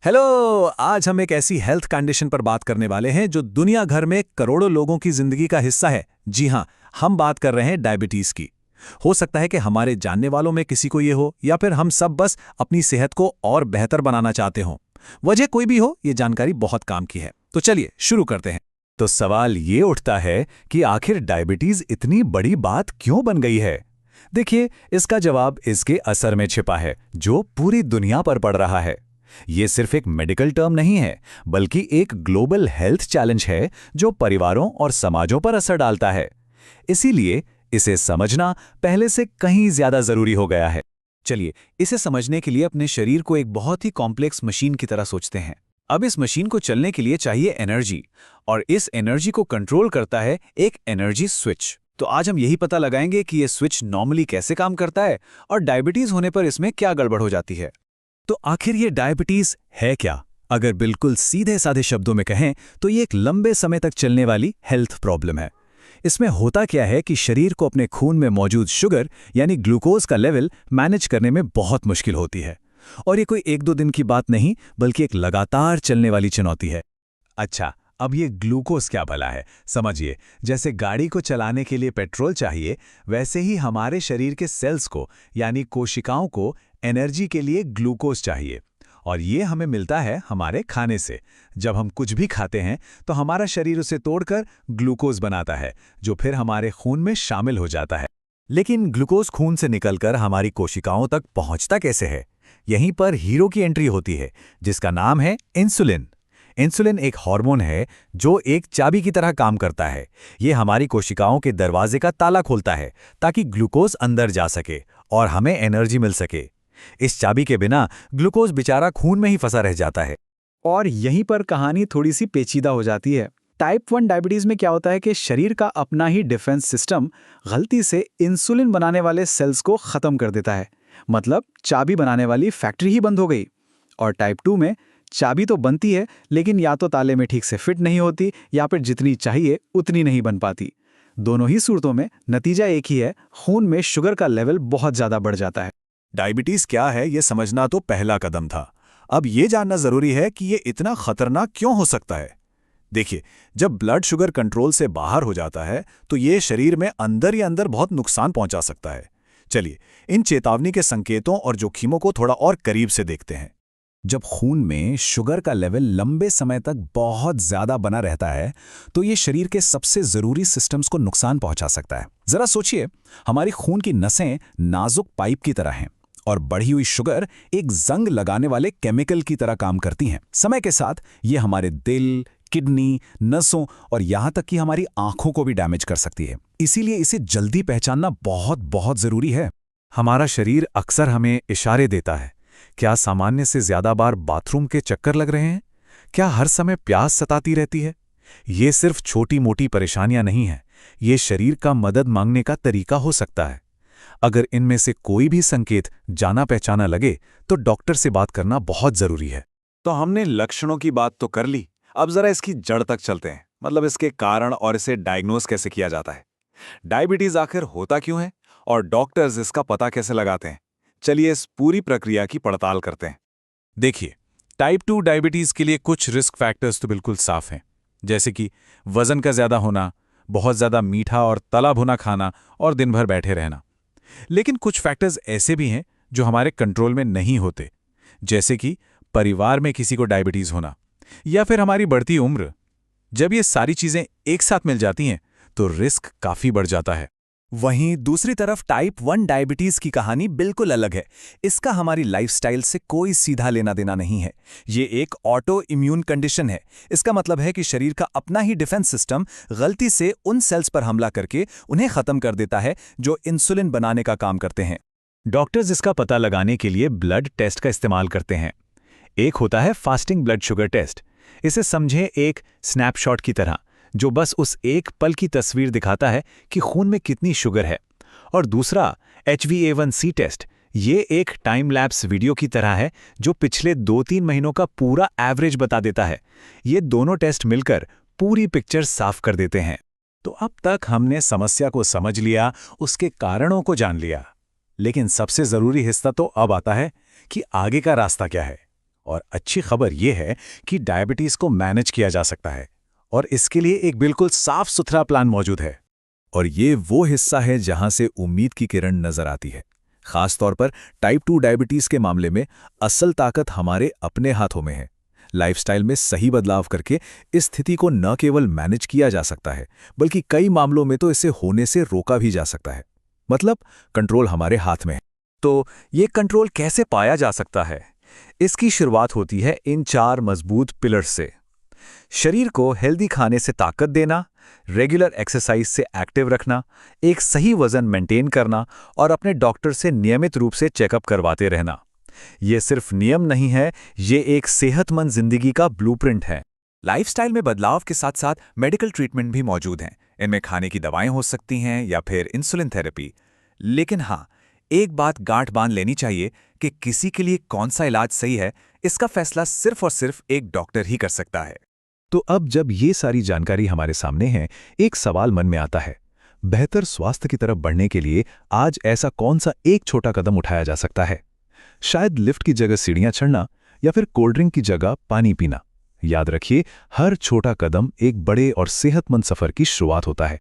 Hello. आज हम एक ऐसी हेल्थ कंडीशन पर बात करने वाले हैं जो दुनिया भर में करोड़ों लोगों की जिंदगी का हिस्सा है। जी हां, हम बात कर रहे हैं डायबिटीज की। हो सकता है कि हमारे जानने वालों में किसी को ये हो, या फिर हम सब बस अपनी सेहत को और बेहतर बनाना चाहते हों। वजह कोई भी हो, ये जानकारी बहुत काम की है। तो चलिए शुरू करते हैं। तो सवाल ये उठता है कि आखिर डायबिटीज इतनी बड़ी बात क्यों बन गई है। देखिए, इसका जवाब इसके असर में छिपा है जो पूरी दुनिया पर पड़ रहा है। ये सिर्फ एक मेडिकल टर्म नहीं है, बल्कि एक ग्लोबल हेल्थ चैलेंज है जो परिवारों और समाजों पर असर डालता है। इसीलिए इसे समझना पहले से कहीं ज्यादा जरूरी हो गया है। चलिए, इसे समझने के लिए अपने शरीर को एक बहुत ही कॉम्प्लेक्स मशीन की तरह सोचते हैं। अब इस मशीन को चलने के लिए चाहिए एनर्जी, और इस एनर्जी को कंट्रोल करता है एक एनर्जी स्विच। तो आज हम यही पता लगाएंगे कि ये स्विच नॉर्मली कैसे काम करता है और डायबिटीज होने पर इसमें क्या गड़बड़ हो जाती है। तो आखिर ये डायबिटीज है क्या? अगर बिल्कुल सीधे साधे शब्दों में कहें तो ये एक लंबे समय तक चलने वाली हेल्थ प्रॉब्लम है। इसमें होता क्या है कि शरीर को अपने खून में मौजूद शुगर यानी ग्लूकोज का लेवल मैनेज करने में बहुत मुश्किल होती है। और ये कोई एक दो दिन की बात नहीं, बल्कि एक लगातार चलने वाली चुनौती है। अच्छा, अब ये ग्लूकोज क्या भला है? समझिए, जैसे गाड़ी को चलाने के लिए पेट्रोल चाहिए, वैसे ही हमारे शरीर के सेल्स को यानी कोशिकाओं को एनर्जी के लिए ग्लूकोज चाहिए। और ये हमें मिलता है हमारे खाने से। जब हम कुछ भी खाते हैं तो हमारा शरीर उसे तोड़कर ग्लूकोज बनाता है, जो फिर हमारे खून में शामिल हो जाता है। लेकिन ग्लूकोज खून से निकलकर हमारी कोशिकाओं तक पहुंचता कैसे है? यहीं पर हीरो की एंट्री होती है, जिसका नाम है इंसुलिन। इंसुलिन एक हार्मोन है जो एक चाबी की तरह काम करता है। ये हमारी कोशिकाओं के दरवाजे का ताला खोलता है ताकि ग्लूकोज अंदर जा सके और हमें एनर्जी मिल सके। इस चाबी के बिना ग्लूकोज बेचारा खून में ही फंसा रह जाता है। और यहीं पर कहानी थोड़ी सी पेचीदा हो जाती है। टाइप 1 डायबिटीज में क्या होता है कि शरीर का अपना ही डिफेंस सिस्टम गलती से इंसुलिन बनाने वाले सेल्स को खत्म कर देता है। मतलब चाबी बनाने वाली फैक्ट्री ही बंद हो गई। और टाइप 2 में चाबी तो बनती है, लेकिन या तो ताले में ठीक से फिट नहीं होती, या फिर जितनी चाहिए उतनी नहीं बन पाती। दोनों ही सूरतों में नतीजा एक ही है, खून में शुगर का लेवल बहुत ज्यादा बढ़ जाता है। डायबिटीज क्या है, ये समझना तो पहला कदम था। अब ये जानना जरूरी है कि ये इतना खतरनाक क्यों हो सकता है। देखिए, जब ब्लड शुगर कंट्रोल से बाहर हो जाता है तो ये शरीर में अंदर ही अंदर बहुत नुकसान पहुंचा सकता है। चलिए, इन चेतावनी के संकेतों और जोखिमों को थोड़ा और करीब से देखते हैं। जब खून में शुगर का लेवल लंबे समय तक बहुत ज्यादा बना रहता है तो ये शरीर के सबसे जरूरी सिस्टम्स को नुकसान पहुंचा सकता है। जरा सोचिए, हमारी खून की नसें नाजुक पाइप की तरह हैं और बढ़ी हुई शुगर एक जंग लगाने वाले केमिकल की तरह काम करती हैं। समय के साथ ये हमारे दिल, किडनी, नसों और यहां तक कि हमारी आंखों को भी डैमेज कर सकती है। इसीलिए इसे जल्दी पहचानना बहुत बहुत जरूरी है। हमारा शरीर अक्सर हमें इशारे देता है। क्या सामान्य से ज्यादा बार बाथरूम के चक्कर लग रहे हैं? क्या हर समय प्यास सताती रहती है? ये सिर्फ छोटी मोटी परेशानियां नहीं हैं, ये शरीर का मदद मांगने का तरीका हो सकता है। अगर इनमें से कोई भी संकेत जाना पहचाना लगे तो डॉक्टर से बात करना बहुत जरूरी है। तो हमने लक्षणों की बात तो कर ली, अब जरा इसकी जड़ तक चलते हैं। मतलब इसके कारण और इसे डायग्नोज कैसे किया जाता है। डायबिटीज आखिर होता क्यों है और डॉक्टर्स इसका पता कैसे लगाते हैं? चलिए इस पूरी प्रक्रिया की पड़ताल करते हैं। देखिए, टाइप 2 डायबिटीज के लिए कुछ रिस्क फैक्टर्स तो बिल्कुल साफ हैं, जैसे कि वजन का ज्यादा होना, बहुत ज्यादा मीठा और तला भुना खाना और दिन भर बैठे रहना। लेकिन कुछ फैक्टर्स ऐसे भी हैं जो हमारे कंट्रोल में नहीं होते, जैसे कि परिवार में किसी को डायबिटीज होना या फिर हमारी बढ़ती उम्र। जब ये सारी चीजें एक साथ मिल जाती हैं तो रिस्क काफी बढ़ जाता है। वहीं दूसरी तरफ टाइप 1 डायबिटीज की कहानी बिल्कुल अलग है। इसका हमारी लाइफस्टाइल से कोई सीधा लेना देना नहीं है। ये एक ऑटो इम्यून कंडीशन है। इसका मतलब है कि शरीर का अपना ही डिफेंस सिस्टम गलती से उन सेल्स पर हमला करके उन्हें खत्म कर देता है जो इंसुलिन बनाने का काम करते हैं। डॉक्टर्स इसका पता लगाने के लिए ब्लड टेस्ट का इस्तेमाल करते हैं। एक होता है फास्टिंग ब्लड शुगर टेस्ट। इसे समझें एक स्नैपशॉट की तरह, जो बस उस एक पल की तस्वीर दिखाता है कि खून में कितनी शुगर है। और दूसरा HbA1c टेस्ट, ये एक टाइम लैप्स वीडियो की तरह है जो पिछले 2-3 महीनों का पूरा एवरेज बता देता है। ये दोनों टेस्ट मिलकर पूरी पिक्चर साफ कर देते हैं। तो अब तक हमने समस्या को समझ लिया, उसके कारणों को जान लिया, लेकिन सबसे जरूरी हिस्सा तो अब आता है कि आगे का रास्ता क्या है। और अच्छी खबर यह है कि डायबिटीज को मैनेज किया जा सकता है और इसके लिए एक बिल्कुल साफ सुथरा प्लान मौजूद है। और ये वो हिस्सा है जहां से उम्मीद की किरण नजर आती है। खास तौर पर टाइप 2 डायबिटीज के मामले में असल ताकत हमारे अपने हाथों में है। लाइफस्टाइल में सही बदलाव करके इस स्थिति को न केवल मैनेज किया जा सकता है, बल्कि कई मामलों में तो इसे होने से रोका भी जा सकता है। मतलब कंट्रोल हमारे हाथ में है। तो ये कंट्रोल कैसे पाया जा सकता है? इसकी शुरुआत होती है इन 4 मजबूत पिलर्स से। शरीर को हेल्दी खाने से ताकत देना, रेगुलर एक्सरसाइज से एक्टिव रखना, एक सही वजन मेंटेन करना और अपने डॉक्टर से नियमित रूप से चेकअप करवाते रहना। ये सिर्फ नियम नहीं है, ये एक सेहतमंद जिंदगी का ब्लूप्रिंट है। लाइफस्टाइल में बदलाव के साथ साथ मेडिकल ट्रीटमेंट भी मौजूद हैं। इनमें खाने की दवाएं हो सकती हैं या फिर इंसुलिन थेरेपी। लेकिन हाँ, एक बात गांठ बांध लेनी चाहिए कि किसी के लिए कौन सा इलाज सही है, इसका फैसला सिर्फ और सिर्फ एक डॉक्टर ही कर सकता है। तो अब जब ये सारी जानकारी हमारे सामने है, एक सवाल मन में आता है। बेहतर स्वास्थ्य की तरफ बढ़ने के लिए आज ऐसा कौन सा एक छोटा कदम उठाया जा सकता है? शायद लिफ्ट की जगह सीढ़ियां चढ़ना या फिर कोल्ड ड्रिंक की जगह पानी पीना। याद रखिए, हर छोटा कदम एक बड़े और सेहतमंद सफर की शुरुआत होता है।